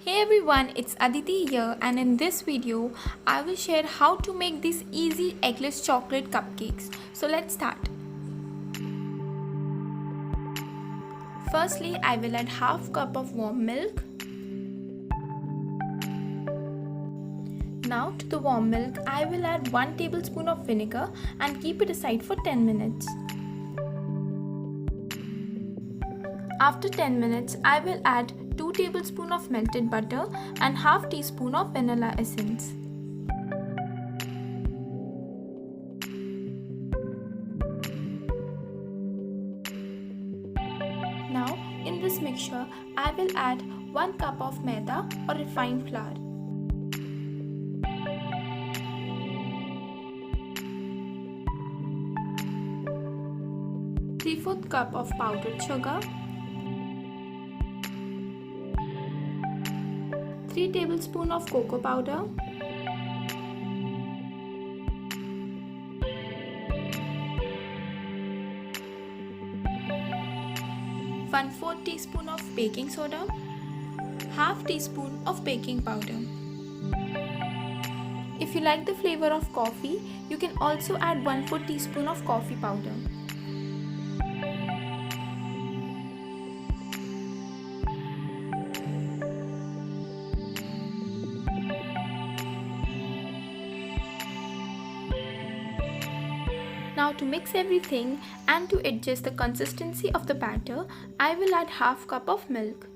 Hey everyone, it's Aditi here, and in this video I will share how to make these easy eggless chocolate cupcakes. So let's start. Firstly, I will add half cup of warm milk. Now to the warm milk I will add 1 tablespoon of vinegar and keep it aside for 10 minutes. After 10 minutes, I will add 2 tablespoons of melted butter and half teaspoon of vanilla essence. Now, in this mixture, I will add 1 cup of maida or refined flour. Three-fourth cup of powdered sugar, 3 tablespoons of cocoa powder, 1/4 teaspoon of baking soda, half teaspoon of baking powder. If you like the flavor of coffee, you can also add 1/4 teaspoon of coffee powder. Now to mix everything and to adjust the consistency of the batter, I will add half cup of milk.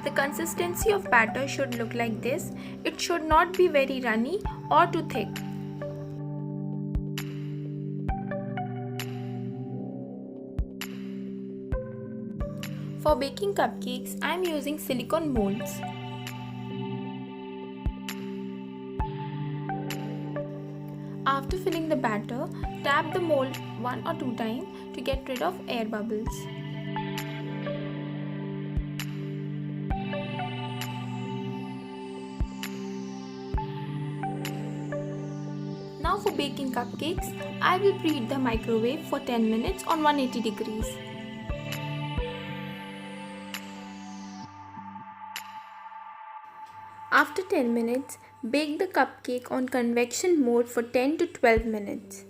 The consistency of batter should look like this. It should not be very runny or too thick. For baking cupcakes, I am using silicone molds. After filling the batter, tap the mold 1 or 2 times to get rid of air bubbles. Now for baking cupcakes, I will preheat the microwave for 10 minutes on 180 degrees. After 10 minutes, bake the cupcake on convection mode for 10 to 12 minutes.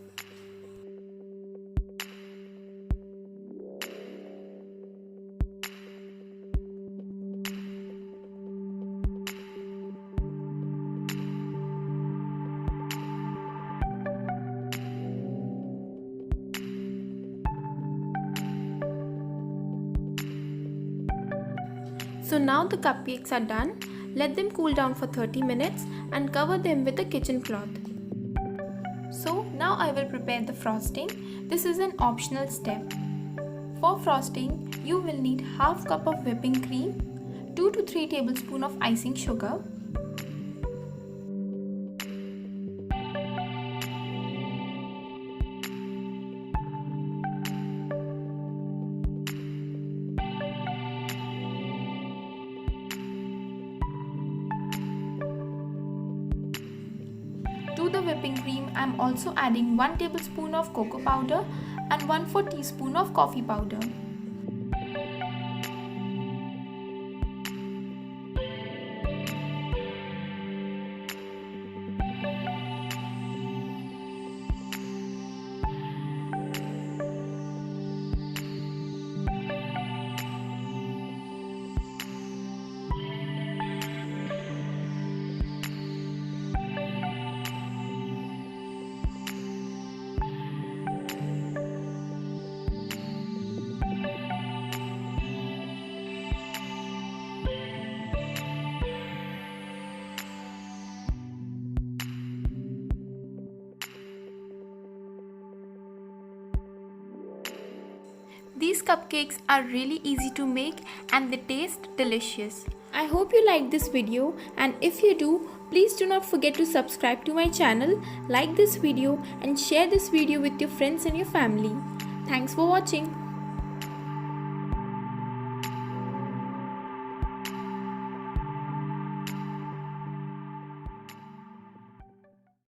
So now the cupcakes are done. Let them cool down for 30 minutes and cover them with a kitchen cloth. So now I will prepare the frosting. This is an optional step. For frosting, you will need half cup of whipping cream, 2 to 3 tablespoons of icing sugar, To the whipping cream, I am also adding 1 tablespoon of cocoa powder and 1/4 teaspoon of coffee powder. These cupcakes are really easy to make and they taste delicious. I hope you liked this video, and if you do, Please do not forget to subscribe to my channel, like this video and share this video with your friends and your family. Thanks for watching.